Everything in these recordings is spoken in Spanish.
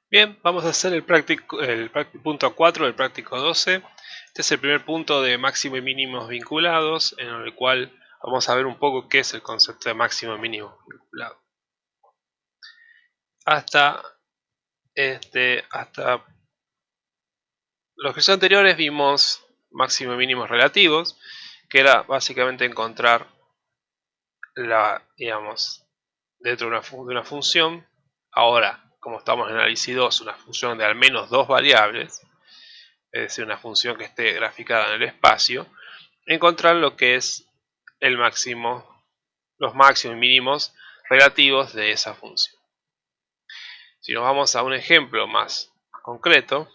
Bien, vamos a hacer el punto 4 del práctico 12. Este es el primer punto de máximo y mínimos vinculados, en el cual vamos a ver un poco qué es el concepto de máximo y mínimo vinculado. Hasta los ejercicios anteriores vimos máximo y mínimos relativos, que era básicamente encontrar dentro de una función. Ahora, como estamos en análisis 2, una función de al menos dos variables, es decir, una función que esté graficada en el espacio, encontrar lo que es el máximo, los máximos y mínimos relativos de esa función. Si nos vamos a un ejemplo más concreto,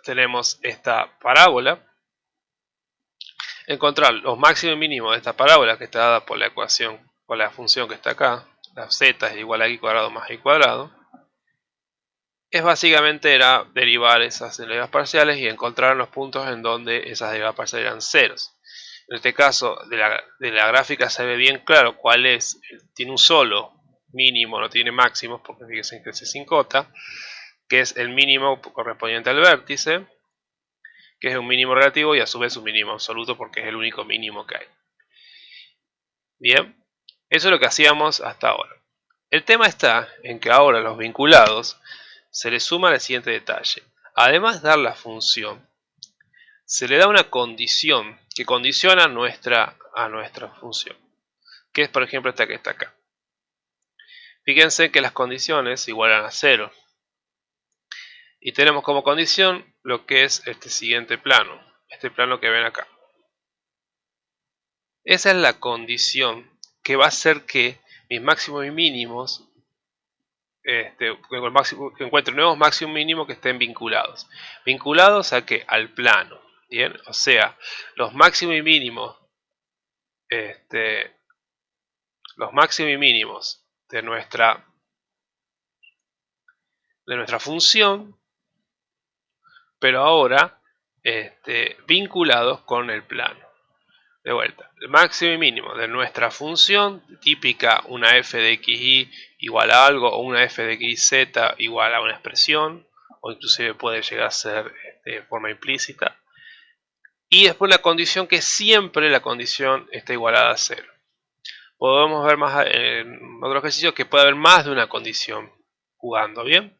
tenemos esta parábola. Encontrar los máximos y mínimos de esta parábola, que está dada por la ecuación, por la función que está acá, la z es igual a x cuadrado más y cuadrado, es básicamente era derivar esas derivadas parciales y encontrar los puntos en donde esas derivadas parciales eran ceros. En este caso de la gráfica se ve bien claro cuál es, tiene un solo mínimo, no tiene máximos, porque fíjense que es sin cota, que es el mínimo correspondiente al vértice, que es un mínimo relativo y a su vez un mínimo absoluto porque es el único mínimo que hay. Bien, eso es lo que hacíamos hasta ahora. El tema está en que ahora los vinculados se le suma el siguiente detalle. Además de dar la función, se le da una condición que condiciona a nuestra función, que es por ejemplo esta que está acá. Fíjense que las condiciones igualan a 0. Y tenemos como condición lo que es este siguiente plano, este plano que ven acá. Esa es la condición que va a hacer que mis máximos y mínimos, que encuentre nuevos máximos y mínimos que estén vinculados. ¿Vinculados a qué? Al plano. Bien, o sea, los máximos y mínimos, los máximos y mínimos de nuestra función, pero ahora vinculados con el plano. De vuelta, el máximo y mínimo de nuestra función típica, una f de xy igual a algo, o una f de xz igual a una expresión, o inclusive puede llegar a ser de forma implícita. Y después la condición, que siempre la condición está igualada a 0. Podemos ver más en otros ejercicios que puede haber más de una condición jugando, ¿bien?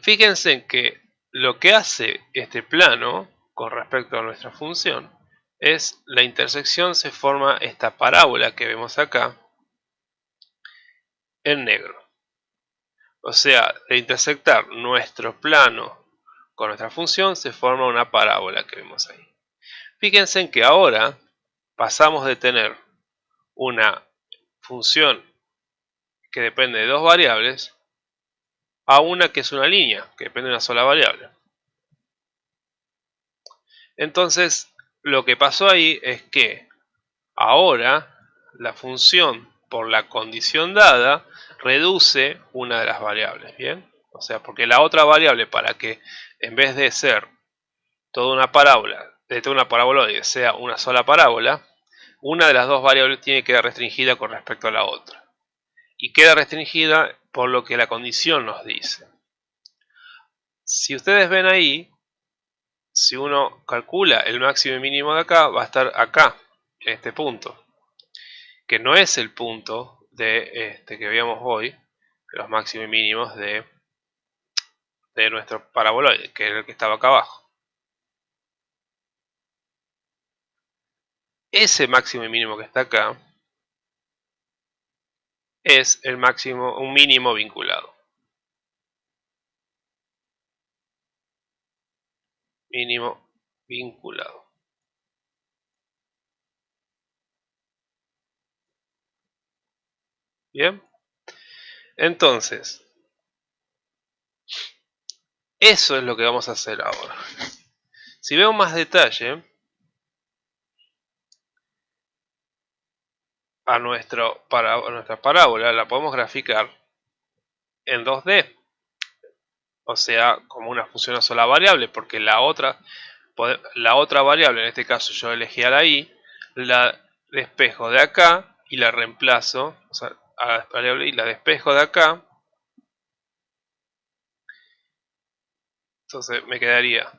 Fíjense en que lo que hace este plano con respecto a nuestra función es la intersección, se forma esta parábola que vemos acá en negro. O sea, de intersectar nuestro plano con nuestra función se forma una parábola que vemos ahí. Fíjense en que ahora pasamos de tener una función que depende de dos variables a una que es una línea que depende de una sola variable. Entonces, lo que pasó ahí es que ahora la función, por la condición dada, reduce una de las variables, ¿bien? O sea, porque la otra variable, para que en vez de ser toda una parábola, de toda una paraboloide sea una sola parábola, una de las dos variables tiene que quedar restringida con respecto a la otra. Y queda restringida por lo que la condición nos dice. Si ustedes ven ahí, si uno calcula el máximo y mínimo de acá, va a estar acá, en este punto, que no es el punto de que veíamos hoy, los máximos y mínimos de nuestro paraboloide, que es el que estaba acá abajo. Ese máximo y mínimo que está acá es el máximo, un mínimo vinculado. Mínimo vinculado. Bien. Entonces, eso es lo que vamos a hacer ahora. Si vemos más detalle a nuestra parábola, la podemos graficar en 2D. O sea, como una función a sola variable, porque la otra variable, en este caso yo elegí a la y, la despejo de acá y la reemplazo, o sea, a la variable y la despejo de acá. Entonces me quedaría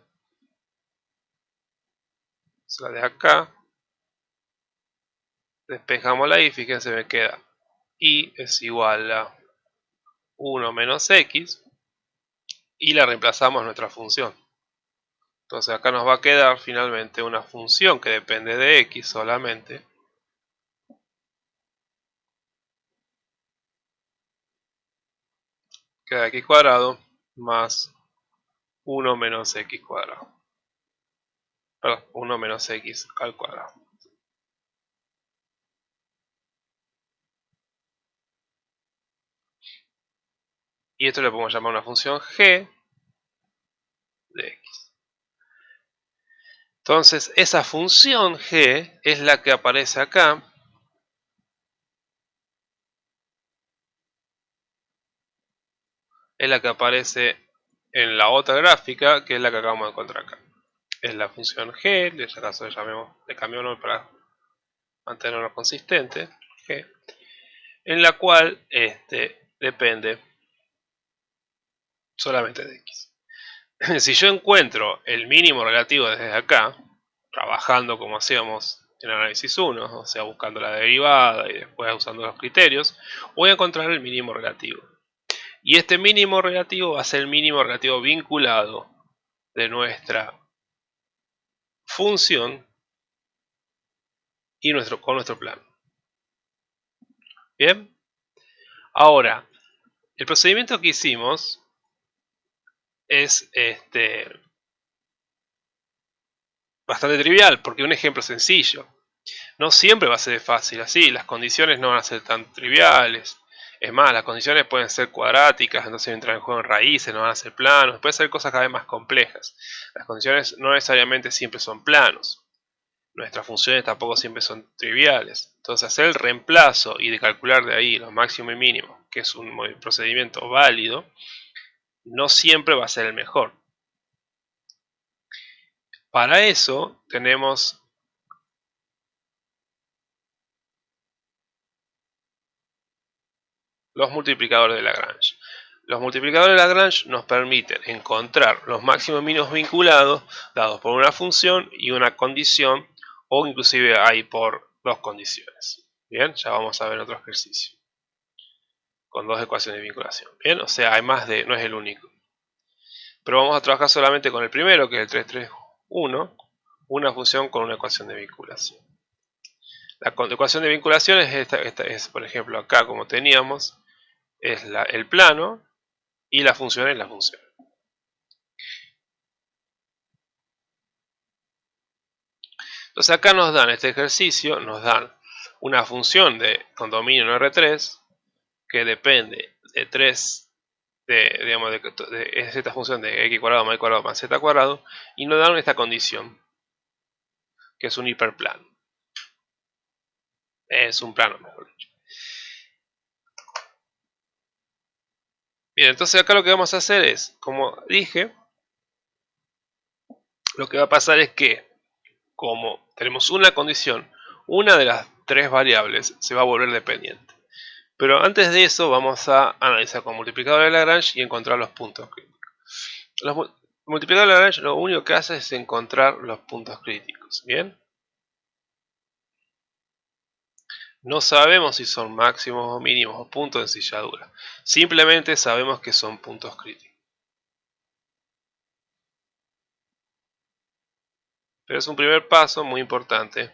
la de acá. Despejamos la y fíjense me queda y es igual a 1 menos x y la reemplazamos en nuestra función. Entonces acá nos va a quedar finalmente una función que depende de x solamente. Queda x cuadrado más 1 menos x cuadrado. Perdón, 1 menos x al cuadrado. Y esto le podemos llamar una función g de x. Entonces esa función g es la que aparece acá. Es la que aparece en la otra gráfica, que es la que acabamos de encontrar acá. Es la función g, en este caso le cambiamos nombre para mantenerlo consistente, g, en la cual depende solamente de x. Si yo encuentro el mínimo relativo desde acá, trabajando como hacíamos en análisis 1, o sea, buscando la derivada y después usando los criterios, voy a encontrar el mínimo relativo. Y este mínimo relativo va a ser el mínimo relativo vinculado de nuestra función y con nuestro plano. Bien, ahora el procedimiento que hicimos es bastante trivial porque un ejemplo sencillo. No siempre va a ser fácil así, las condiciones no van a ser tan triviales. Es más, las condiciones pueden ser cuadráticas, entonces entran en juego en raíces, no van a ser planos, pueden ser cosas cada vez más complejas. Las condiciones no necesariamente siempre son planos. Nuestras funciones tampoco siempre son triviales. Entonces hacer el reemplazo y de calcular de ahí los máximos y mínimos, que es un procedimiento válido, no siempre va a ser el mejor. Para eso tenemos los multiplicadores de Lagrange. Los multiplicadores de Lagrange nos permiten encontrar los máximos y mínimos vinculados dados por una función y una condición, o inclusive hay por dos condiciones. Bien, ya vamos a ver otro ejercicio con dos ecuaciones de vinculación. Bien, o sea, hay más de, no es el único. Pero vamos a trabajar solamente con el primero, que es el 331, una función con una ecuación de vinculación. La ecuación de vinculación es esta es, por ejemplo, acá como teníamos, es el plano y la función es la función. Entonces acá nos dan este ejercicio, nos dan una función con dominio en R3 que depende de 3, es esta función de x cuadrado más y cuadrado más z cuadrado, y nos dan esta condición, que es un hiperplano. Es un plano, mejor dicho. Bien, entonces acá lo que vamos a hacer es, como dije, lo que va a pasar es que, como tenemos una condición, una de las tres variables se va a volver dependiente. Pero antes de eso vamos a analizar con multiplicador de Lagrange y encontrar los puntos críticos. Los multiplicadores de Lagrange lo único que hace es encontrar los puntos críticos. ¿Bien? No sabemos si son máximos o mínimos o puntos de ensilladura. Simplemente sabemos que son puntos críticos. Pero es un primer paso muy importante.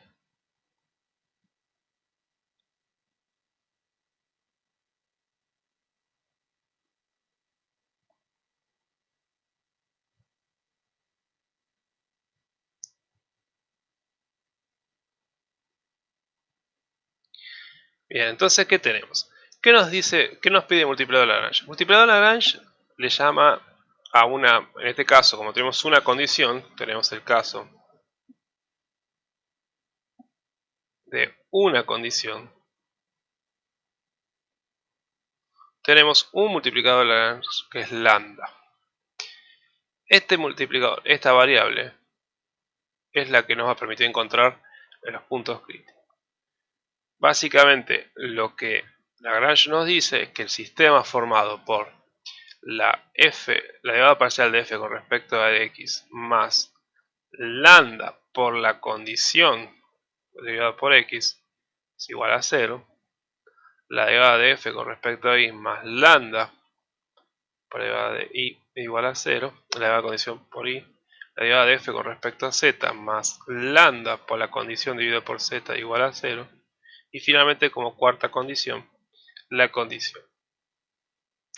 Bien, entonces, ¿qué tenemos? ¿Qué nos dice, qué nos pide el multiplicador de Lagrange? El multiplicador de Lagrange le llama a una, en este caso, como tenemos una condición, tenemos el caso de una condición, tenemos un multiplicador de Lagrange que es lambda. Este multiplicador, esta variable, es la que nos va a permitir encontrar los puntos críticos. Básicamente, lo que Lagrange nos dice que el sistema formado por la derivada parcial de f con respecto a x más lambda por la condición derivada por x es igual a 0, la derivada de f con respecto a y más lambda por la derivada de y igual a 0, la derivada de condición por y, la derivada de f con respecto a z más lambda por la condición dividido por z igual a 0, y finalmente como cuarta condición, la condición.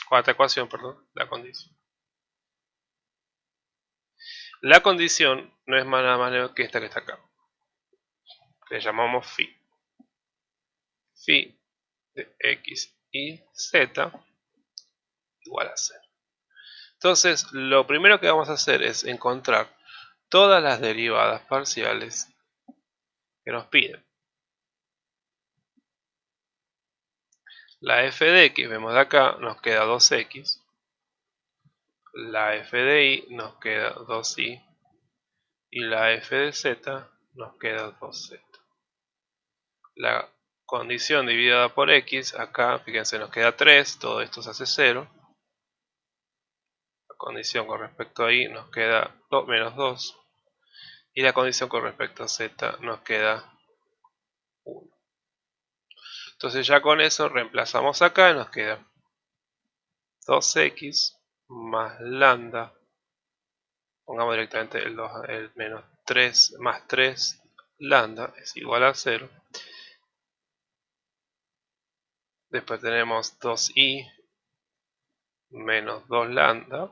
Cuarta ecuación, perdón, la condición. La condición no es nada más que esta que está acá, que le llamamos phi. Phi de x y z igual a 0. Entonces, lo primero que vamos a hacer es encontrar todas las derivadas parciales que nos piden. La f de x, vemos de acá, nos queda 2x. La f de y nos queda 2y. Y la f de z nos queda 2z. La condición dividida por x, acá, fíjense, nos queda 3, todo esto se hace 0. La condición con respecto a y nos queda menos 2. Y la condición con respecto a z nos queda 1. Entonces ya con eso reemplazamos acá y nos queda 2x más lambda, pongamos directamente el menos 3 más 3 lambda es igual a 0. Después tenemos 2y menos 2 lambda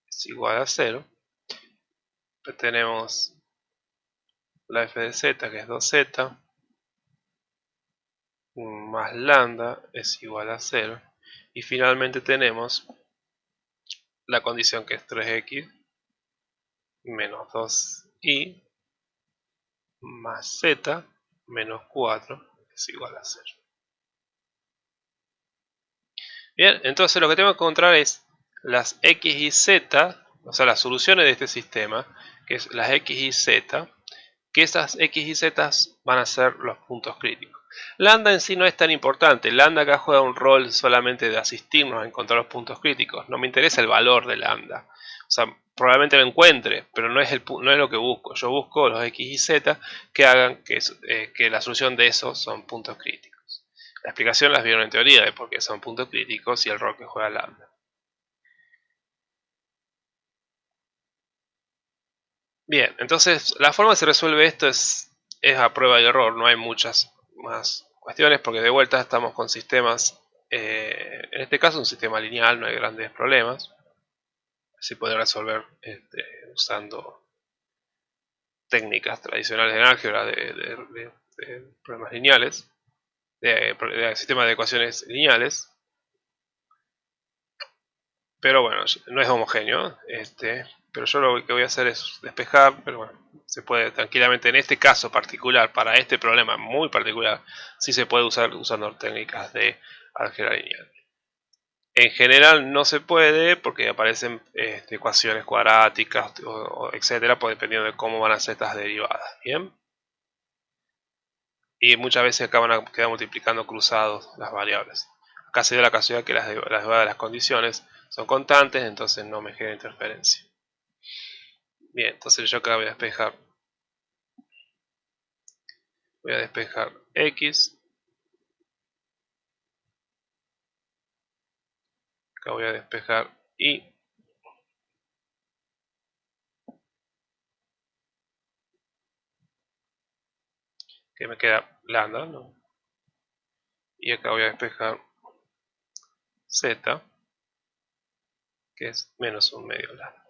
es igual a 0. Después tenemos la f de z, que es 2z, más lambda es igual a 0. Y finalmente tenemos la condición, que es 3x menos 2y más z menos 4 es igual a 0. Bien, entonces lo que tengo que encontrar es las x y z, o sea, las soluciones de este sistema, que es las x y z, que esas x y z van a ser los puntos críticos. Lambda en sí no es tan importante. Lambda acá juega un rol solamente de asistirnos a encontrar los puntos críticos. No me interesa el valor de lambda. O sea, probablemente lo encuentre, pero no es lo que busco. Yo busco los x y z que hagan que la solución de esos son puntos críticos. La explicación las vieron en teoría de por qué son puntos críticos y el rol que juega lambda. Bien, entonces la forma que se resuelve esto es a prueba y error. No hay muchas más cuestiones porque de vuelta estamos con sistemas, en este caso un sistema lineal, no hay grandes problemas. Se puede resolver usando técnicas tradicionales en álgebra de problemas lineales, de sistemas de ecuaciones lineales. Pero bueno, no es homogéneo, pero yo lo que voy a hacer es despejar, pero bueno, se puede tranquilamente en este caso particular, para este problema muy particular, sí se puede usar usando técnicas de álgebra lineal. En general no se puede porque aparecen ecuaciones cuadráticas, etcétera, pues dependiendo de cómo van a ser estas derivadas, ¿bien? Y muchas veces acaban a quedar multiplicando cruzados las variables. Acá se dio la casualidad que las derivadas de las condiciones son constantes, entonces no me genera interferencia. Bien, entonces yo acá voy a despejar x, acá voy a despejar y, que me queda lambda, ¿no? Y acá voy a despejar z, que es menos un medio lambda.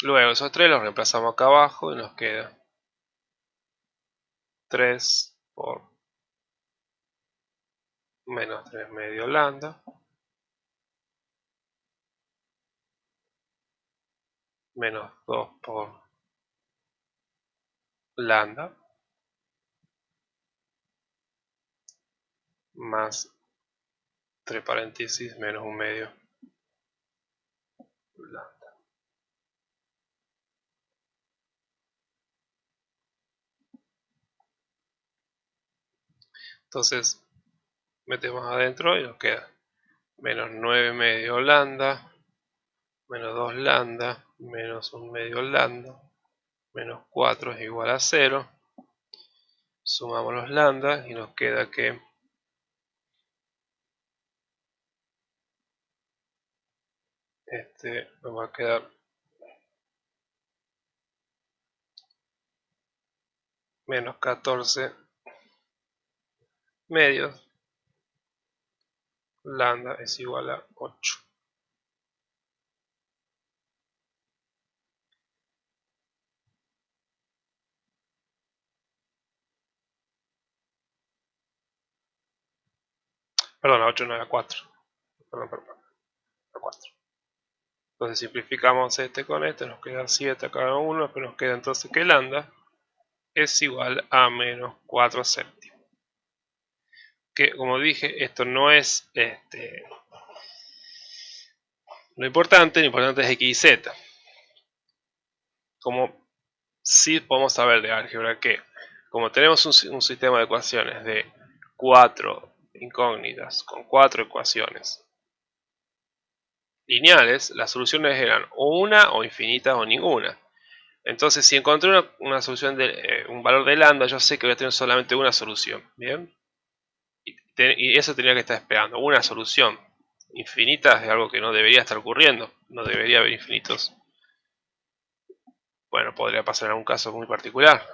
Luego esos tres los reemplazamos acá abajo y nos queda 3 por menos 3 medio lambda menos 2 por lambda más 3 paréntesis menos un medio lambda. Entonces metemos adentro y nos queda menos 9 medio lambda, menos 2 lambda, menos 1 medio lambda, menos 4 es igual a 0. Sumamos los lambda y nos queda que nos va a quedar menos 14 medios lambda es igual a 8. Perdón, a 8 no era 4. Perdón, a 4. Entonces simplificamos este con este, nos queda 7 a cada uno, pero nos queda entonces que lambda es igual a menos 4 séptimos. Que como dije, esto no es lo importante es x y z. Como sí podemos saber de álgebra que, como tenemos un sistema de ecuaciones de 4 incógnitas con 4 ecuaciones lineales, las soluciones eran o una o infinitas o ninguna. Entonces, si encontré una solución de un valor de lambda, yo sé que voy a tener solamente una solución, ¿bien? Y eso tenía que estar esperando, una solución. Infinita es algo que no debería estar ocurriendo, no debería haber infinitos. Bueno, podría pasar en algún caso muy particular,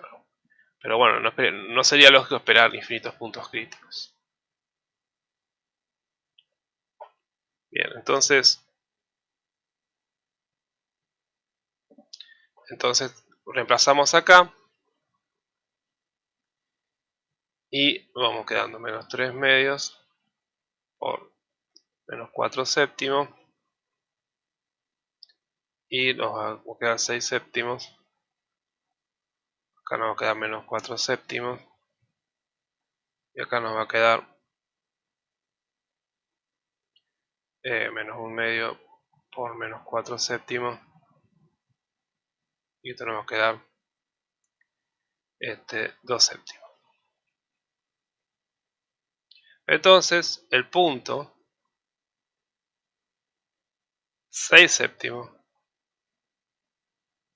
pero bueno, no sería lógico esperar infinitos puntos críticos. Bien, entonces reemplazamos acá y vamos quedando menos 3 medios por menos 4 séptimos y nos va a quedar 6 séptimos. Acá nos va a quedar menos 4 séptimos y acá nos va a quedar menos 1 medio por menos 4 séptimos y esto nos va a quedar 2 séptimos. Entonces el punto 6 séptimos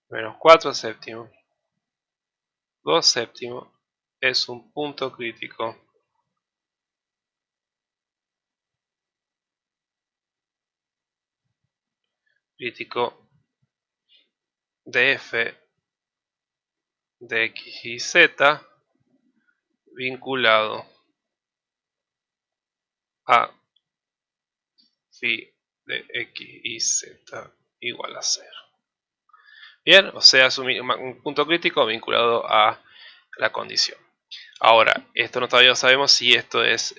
menos 4 séptimos 2 séptimos es un punto crítico de f de x y z vinculado a phi de x y z igual a 0. Bien, o sea, es un punto crítico vinculado a la condición. Ahora, esto no todavía sabemos si esto es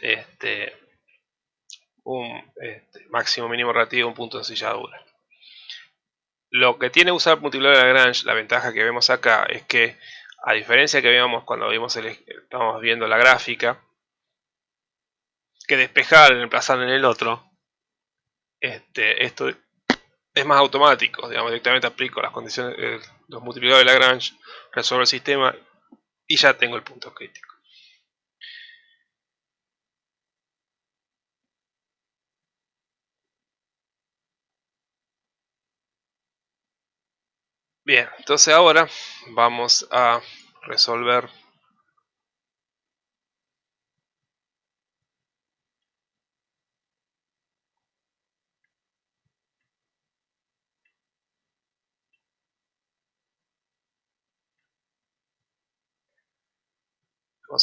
un máximo mínimo relativo, un punto de ensilladura. Lo que tiene usar multiplicador de Lagrange, la ventaja que vemos acá es que, a diferencia que veíamos cuando estábamos viendo la gráfica, que despejar, reemplazar en el otro, esto es más automático, digamos, directamente aplico las condiciones, los multiplicadores de Lagrange, resuelvo el sistema y ya tengo el punto crítico. Bien, entonces ahora vamos a resolver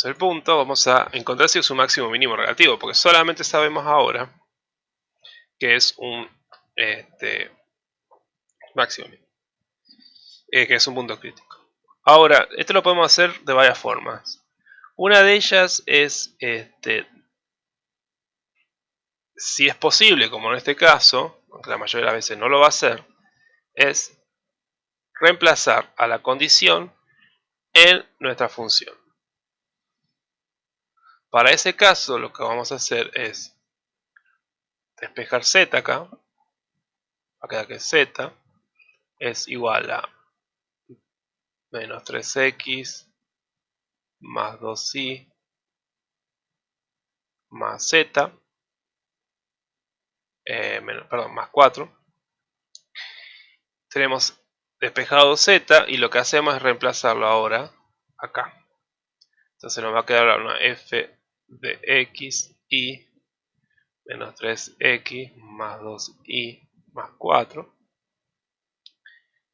el punto, vamos a encontrar si es un máximo mínimo relativo, porque solamente sabemos ahora que es un máximo mínimo, que es un punto crítico. Ahora, esto lo podemos hacer de varias formas. Una de ellas es, si es posible, como en este caso, aunque la mayoría de las veces no lo va a hacer, es reemplazar a la condición en nuestra función. Para ese caso, lo que vamos a hacer es despejar z acá, va a quedar que z es igual a menos 3x más 2y más z, más 4. Tenemos despejado z y lo que hacemos es reemplazarlo ahora acá. Entonces nos va a quedar una f de x y menos 3x más 2y más 4.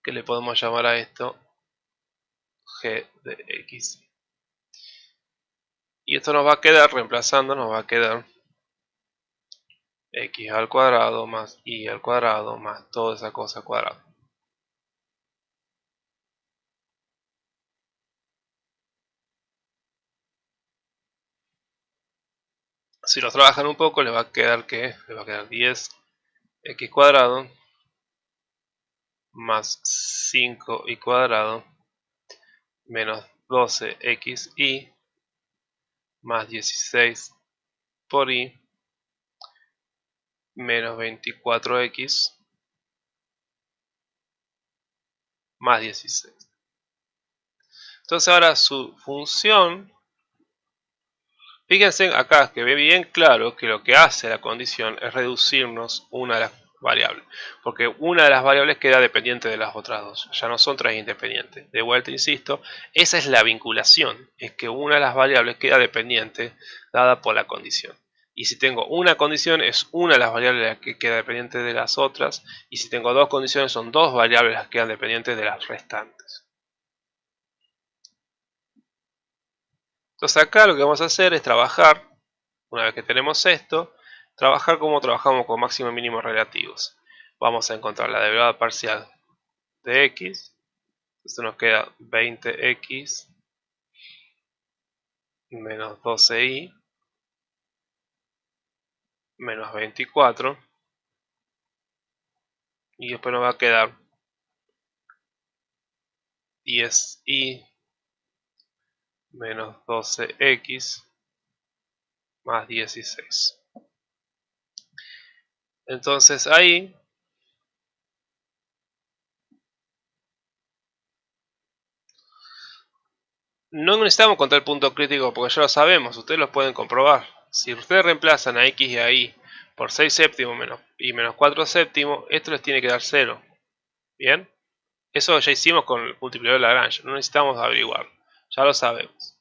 Que le podemos llamar a esto g de x. Y esto nos va a quedar, reemplazando, nos va a quedar x al cuadrado más y al cuadrado más toda esa cosa cuadrada. Si lo trabajan un poco, les va a quedar que les va a quedar 10x cuadrado más 5y cuadrado menos 12xy más 16 por y menos 24x más 16. Entonces ahora su función, fíjense acá que ve bien claro que lo que hace la condición es reducirnos una de las variables, porque una de las variables queda dependiente de las otras dos, ya no son tres independientes. De vuelta insisto, esa es la vinculación, es que una de las variables queda dependiente dada por la condición. Y si tengo una condición es una de las variables que queda dependiente de las otras, y si tengo dos condiciones son dos variables las que quedan dependientes de las restantes. Entonces acá lo que vamos a hacer es trabajar, una vez que tenemos esto, trabajar como trabajamos con máximo y mínimo relativos. Vamos a encontrar la derivada parcial de x. Entonces nos queda 20x menos 12y menos 24. Y después nos va a quedar 10y menos 12x más 16. Entonces ahí no necesitamos contar el punto crítico porque ya lo sabemos, ustedes lo pueden comprobar. Si ustedes reemplazan a x y a y por 6 séptimos y menos 4 séptimos, esto les tiene que dar 0. ¿Bien? Eso ya hicimos con el multiplicador de Lagrange, no necesitamos averiguar, ya lo sabemos.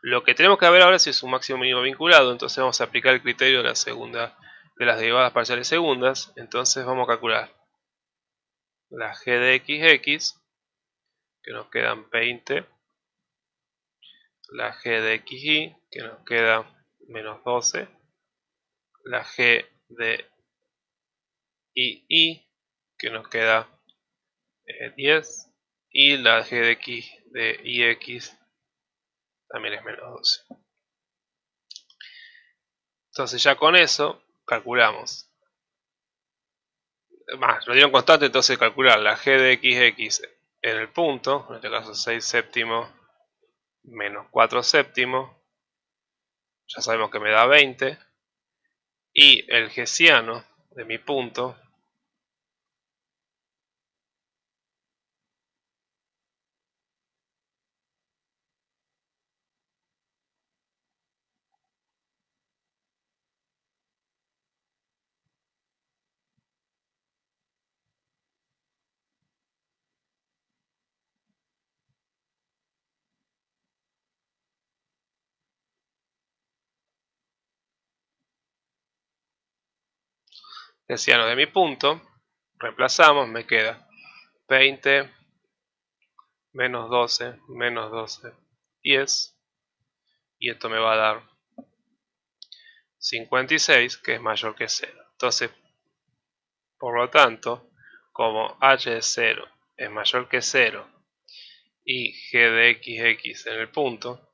Lo que tenemos que ver ahora es si es un máximo mínimo vinculado, entonces vamos a aplicar el criterio de la segunda, de las derivadas parciales segundas. Entonces vamos a calcular la g de x, que nos quedan 20, la g de xy, que nos queda menos 12, la g de y, que nos queda 10, y la g de x de ix también es menos 12. Entonces ya con eso calculamos. Más, lo dieron constante, entonces calcular la g de x en el punto, en este caso 6 séptimos menos 4 séptimos, ya sabemos que me da 20, y el hessiano de mi punto hessiano de mi punto, reemplazamos, me queda 20 menos 12, 10, y esto me va a dar 56, que es mayor que 0. Entonces, por lo tanto, como h de 0 es mayor que 0 y g de x en el punto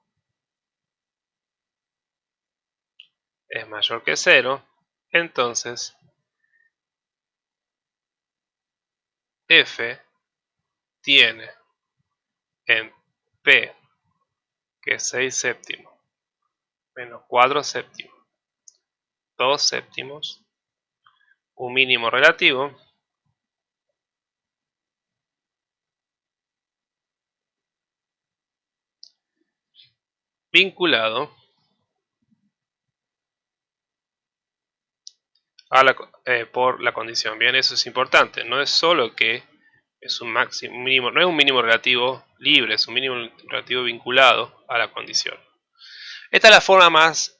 es mayor que 0, entonces f tiene en p, que es 6 séptimos, menos 4 séptimos, 2 séptimos, un mínimo relativo vinculado por la condición. Bien, eso es importante. No es solo que es un máximo, un mínimo, no es un mínimo relativo libre, es un mínimo relativo vinculado a la condición. Esta es la forma más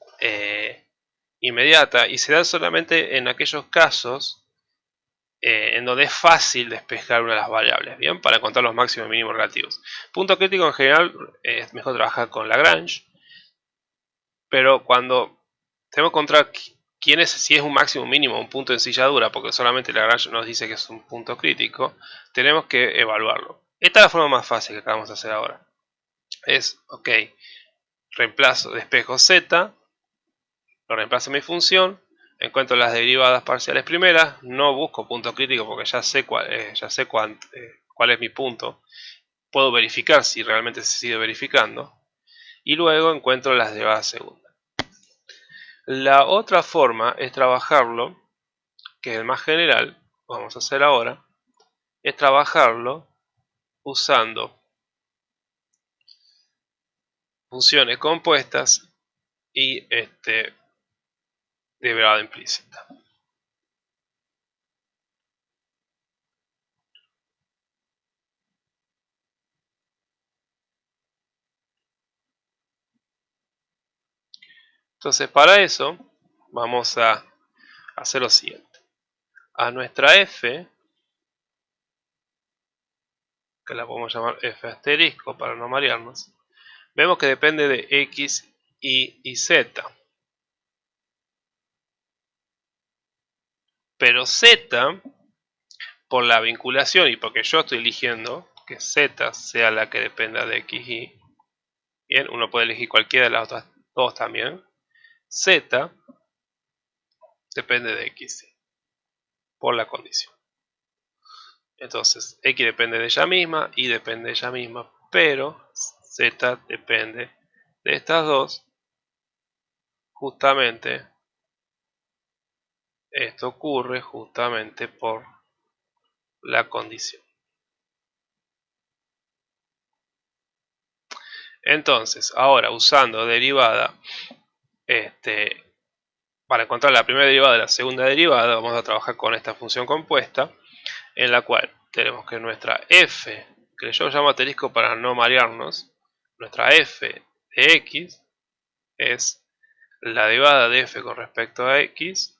inmediata y se da solamente en aquellos casos en donde es fácil despejar una de las variables, bien, para encontrar los máximos y mínimos relativos. Punto crítico en general es mejor trabajar con Lagrange, pero cuando tenemos que encontrar quién es, si es un máximo o mínimo, un punto de ensilladura, porque solamente Lagrange nos dice que es un punto crítico, tenemos que evaluarlo. Esta es la forma más fácil que acabamos de hacer ahora. Es, ok, reemplazo, despejo z, lo reemplazo en mi función, encuentro las derivadas parciales primeras, no busco punto crítico porque ya sé cuál es mi punto, puedo verificar si realmente se sigue verificando, y luego encuentro las derivadas segundas. La otra forma es trabajarlo, que es el más general, vamos a hacer ahora, es trabajarlo usando funciones compuestas y derivada implícita. Entonces, para eso vamos a hacer lo siguiente. A nuestra f, que la podemos llamar f asterisco para no marearnos, vemos que depende de x, y z. Pero z, por la vinculación y porque yo estoy eligiendo que z sea la que dependa de x, y, bien, uno puede elegir cualquiera de las otras dos también, z depende de x, por la condición. Entonces, x depende de ella misma, y depende de ella misma, pero z depende de estas dos. Justamente, esto ocurre justamente por la condición. Entonces, ahora usando derivada, para encontrar la primera derivada y la segunda derivada, vamos a trabajar con esta función compuesta, en la cual tenemos que nuestra f, que yo llamo asterisco para no marearnos, nuestra f de x es la derivada de f con respecto a x,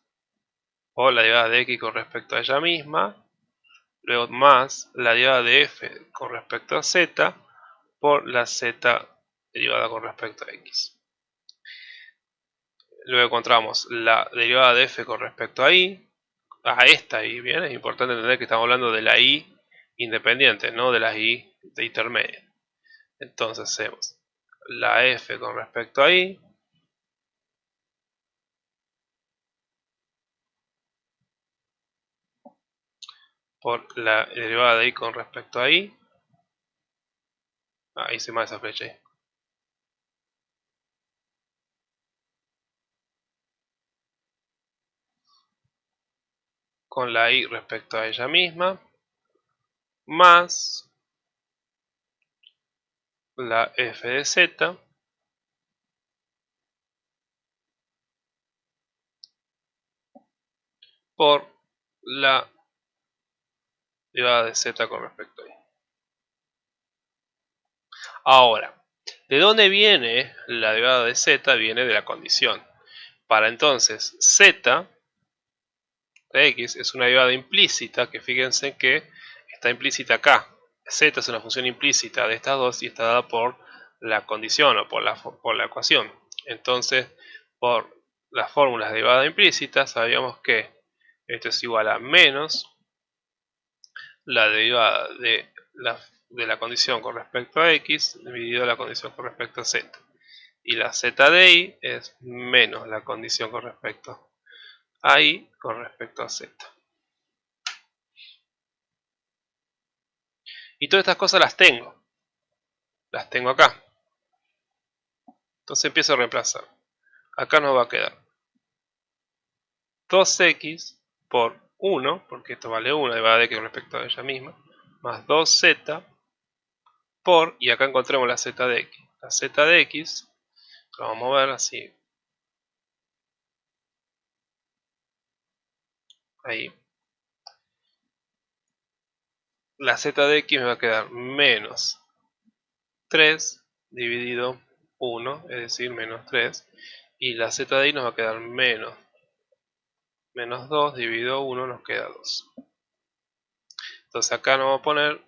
o la derivada de x con respecto a ella misma, luego más la derivada de f con respecto a z, por la z derivada con respecto a x. Luego encontramos la derivada de f con respecto a y, a esta y, bien, es importante entender que estamos hablando de la y independiente, no de las y de intermedia. Entonces hacemos la f con respecto a y, por la derivada de y con respecto a y, hice mal esa flecha ahí, con la y respecto a ella misma, más la f de z, por la derivada de z con respecto a y. Ahora, ¿de dónde viene la derivada de z? Viene de la condición. Para entonces, z de x es una derivada implícita, que fíjense que está implícita acá. Z es una función implícita de estas dos y está dada por la condición o por la ecuación. Entonces, por las fórmulas de derivada implícita, sabíamos que esto es igual a menos la derivada de la condición con respecto a x dividido la condición con respecto a z. Y la z de y es menos la condición con respecto a y con respecto a z. Y todas estas cosas las tengo acá. Entonces empiezo a reemplazar. Acá nos va a quedar 2x por 1, porque esto vale 1, derivada de x con respecto a ella misma, más 2z por, y acá encontramos la z de x. La z de x, lo vamos a ver así, ahí, la z de x me va a quedar menos 3 dividido 1, es decir, menos 3. Y la z de y nos va a quedar menos 2 dividido 1 nos queda 2. Entonces acá nos vamos a poner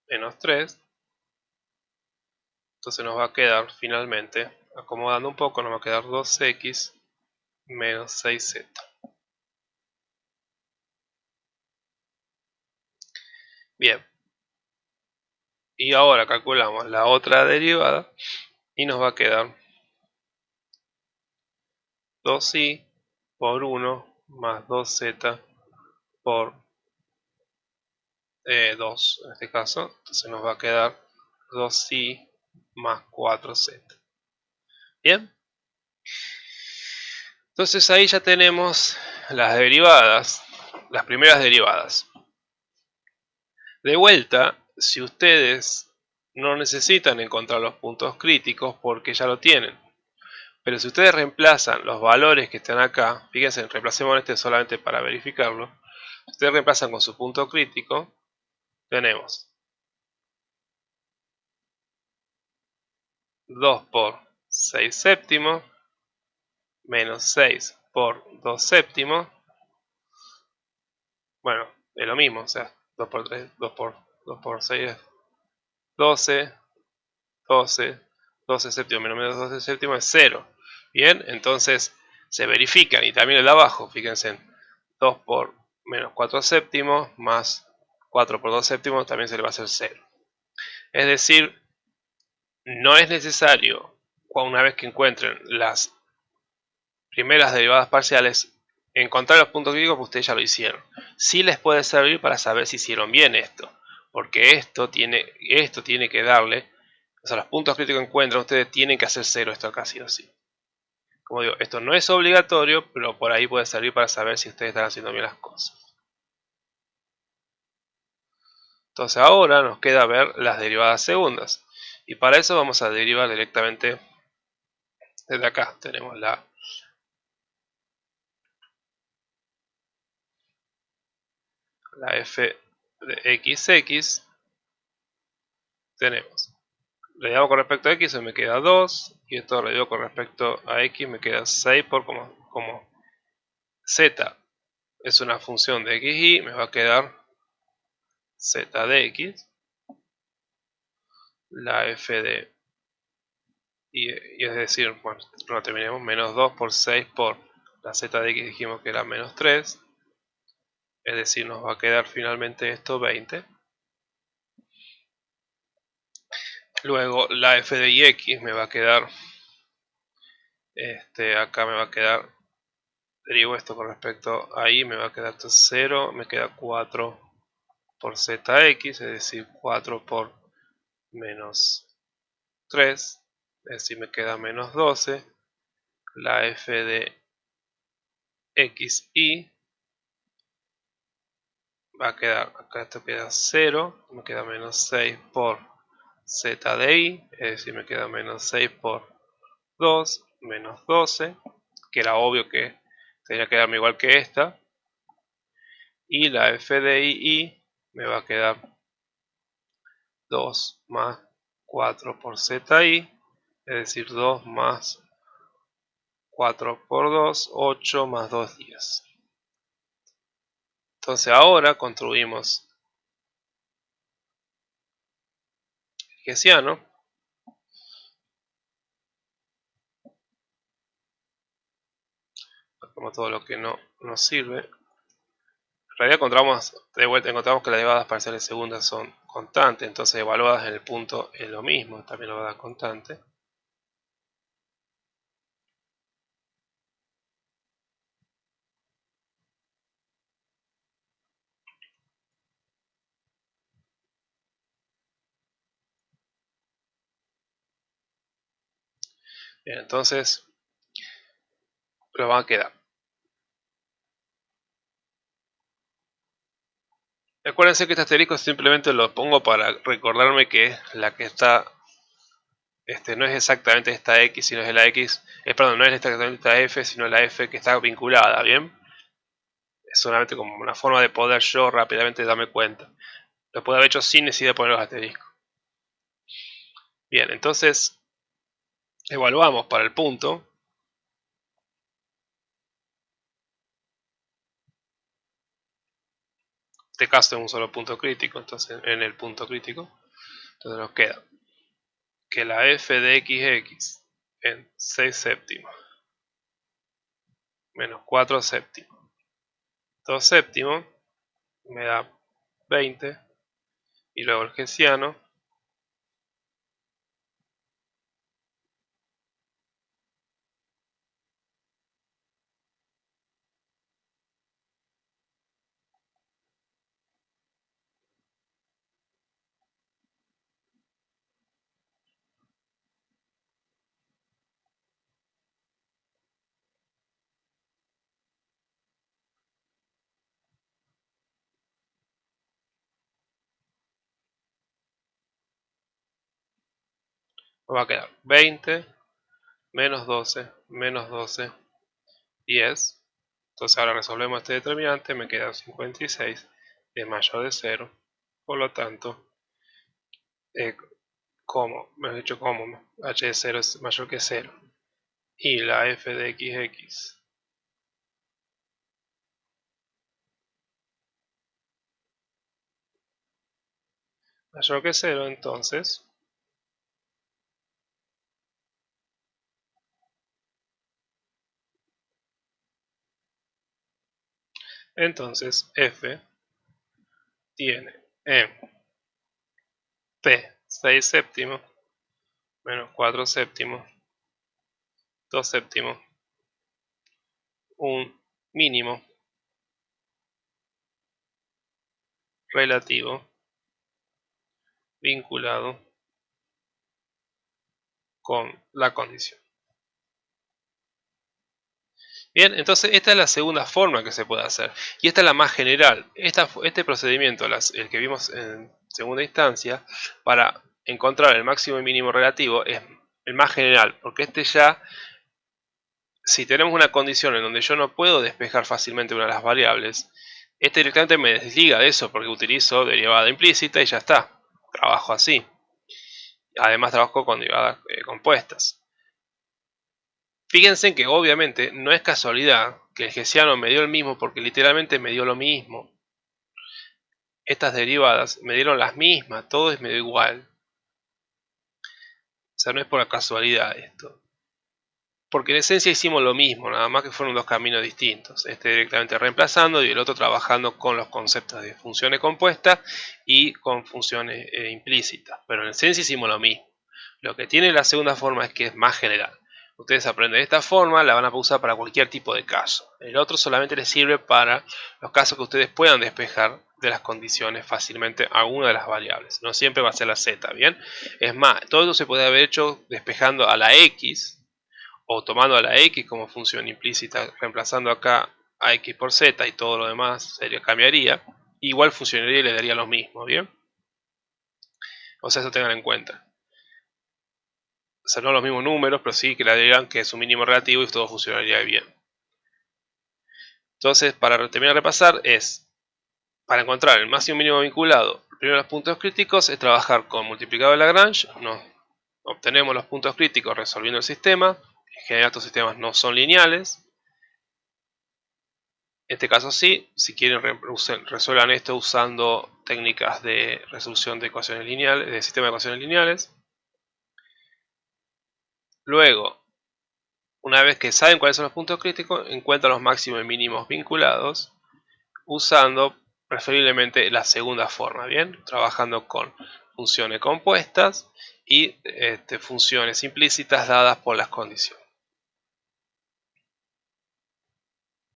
menos 3. Entonces nos va a quedar finalmente, acomodando un poco, nos va a quedar 2x menos 6z. Bien. Y ahora calculamos la otra derivada y nos va a quedar 2y por 1 más 2z por 2 en este caso. Entonces nos va a quedar 2y más 4z. Bien. Entonces ahí ya tenemos las derivadas, las primeras derivadas. De vuelta, si ustedes no necesitan encontrar los puntos críticos porque ya lo tienen. Pero si ustedes reemplazan los valores que están acá, fíjense, reemplacemos este solamente para verificarlo. Si ustedes reemplazan con su punto crítico, tenemos 2 por 6 séptimos menos 6 por 2 séptimos. Bueno, es lo mismo, o sea, 2 por 3, 2 por 6 es 12, 12, 12 séptimos menos 12 séptimos es 0. Bien, entonces se verifican y también el de abajo, fíjense, 2 por menos 4 séptimos más 4 por 2 séptimos también se le va a hacer 0. Es decir, no es necesario, una vez que encuentren las primeras derivadas parciales, encontrar los puntos críticos, porque ustedes ya lo hicieron. Sí les puede servir para saber si hicieron bien esto, porque esto tiene que darle, o sea, los puntos críticos que encuentran, ustedes tienen que hacer 0 esto acá sí o sí. Como digo, esto no es obligatorio, pero por ahí puede servir para saber si ustedes están haciendo bien las cosas. Entonces ahora nos queda ver las derivadas segundas. Y para eso vamos a derivar directamente desde acá. Tenemos la f de xx. Tenemos, le damos con respecto a x, me queda 2. Y esto le digo con respecto a x, me queda 6 por como z es una función de xy, me va a quedar z de x. La f de y es decir, bueno, no terminemos, menos 2 por 6 por la z de x dijimos que era menos 3, es decir, nos va a quedar finalmente esto 20. Luego la f de x me va a quedar, acá me va a quedar, derivo esto con respecto a y, me va a quedar esto 0, me queda 4 por zx, es decir, 4 por menos 3, es decir, me queda menos 12. La f de xy va a quedar, acá esto queda 0, me queda menos 6 por z de y, es decir, me queda menos 6 por 2, menos 12, que era obvio que tendría que quedarme igual que esta. Y la f de y me va a quedar 2 más 4 por zi, es decir, 2 más 4 por 2, 8 más 2, 10. Entonces ahora construimos el hessiano. Como todo lo que no nos sirve. En realidad encontramos, de vuelta encontramos que las derivadas parciales segundas son constantes, entonces evaluadas en el punto es lo mismo, también lo va a dar constante. Bien, entonces lo van a quedar. Acuérdense que este asterisco simplemente lo pongo para recordarme que la que está, no es exactamente esta x, sino es no es exactamente esta f, sino la f que está vinculada, ¿bien? Es solamente como una forma de poder yo rápidamente darme cuenta. Lo puedo haber hecho sin necesidad de poner los asteriscos. Bien, entonces evaluamos para el punto. En este caso es un solo punto crítico, entonces en el punto crítico. Entonces nos queda que la f de xx en 6 séptimos menos 4 séptimos 2 séptimos me da 20, y luego el hessiano nos va a quedar 20 menos 12 10. Entonces ahora resolvemos este determinante, me queda 56, es mayor de 0, por lo tanto, mejor dicho, como h de 0 es mayor que 0, y la f de xx mayor que 0, entonces f tiene en p 6 séptimos menos 4 séptimos 2 séptimos un mínimo relativo vinculado con la condición. Bien, entonces esta es la segunda forma que se puede hacer, y esta es la más general. Este procedimiento, el que vimos en segunda instancia, para encontrar el máximo y mínimo relativo, es el más general, porque este ya, si tenemos una condición en donde yo no puedo despejar fácilmente una de las variables, este directamente me desliga de eso, porque utilizo derivada implícita y ya está, trabajo así. Además trabajo con derivadas compuestas. Fíjense que obviamente no es casualidad que el hessiano me dio el mismo, porque literalmente me dio lo mismo. Estas derivadas me dieron las mismas, todo me dio igual. O sea, no es por casualidad esto. Porque en esencia hicimos lo mismo, nada más que fueron dos caminos distintos. Este directamente reemplazando y el otro trabajando con los conceptos de funciones compuestas y con funciones implícitas. Pero en esencia hicimos lo mismo. Lo que tiene la segunda forma es que es más general. Ustedes aprenden de esta forma, la van a usar para cualquier tipo de caso. El otro solamente les sirve para los casos que ustedes puedan despejar de las condiciones fácilmente a una de las variables. No siempre va a ser la z, ¿bien? Es más, todo esto se puede haber hecho despejando a la x, o tomando a la x como función implícita, reemplazando acá a x por z y todo lo demás cambiaría. Igual funcionaría y le daría lo mismo, ¿bien? O sea, eso tengan en cuenta. O sea, no los mismos números, pero sí que le digan que es un mínimo relativo y todo funcionaría bien. Entonces, para terminar de repasar, para encontrar el máximo mínimo vinculado, primero los puntos críticos, es trabajar con multiplicador de Lagrange. Obtenemos los puntos críticos resolviendo el sistema. En general, estos sistemas no son lineales. En este caso sí, si quieren resuelvan esto usando técnicas de resolución de ecuaciones lineales, de sistema de ecuaciones lineales. Luego, una vez que saben cuáles son los puntos críticos, encuentran los máximos y mínimos vinculados usando preferiblemente la segunda forma, ¿bien? Trabajando con funciones compuestas y funciones implícitas dadas por las condiciones.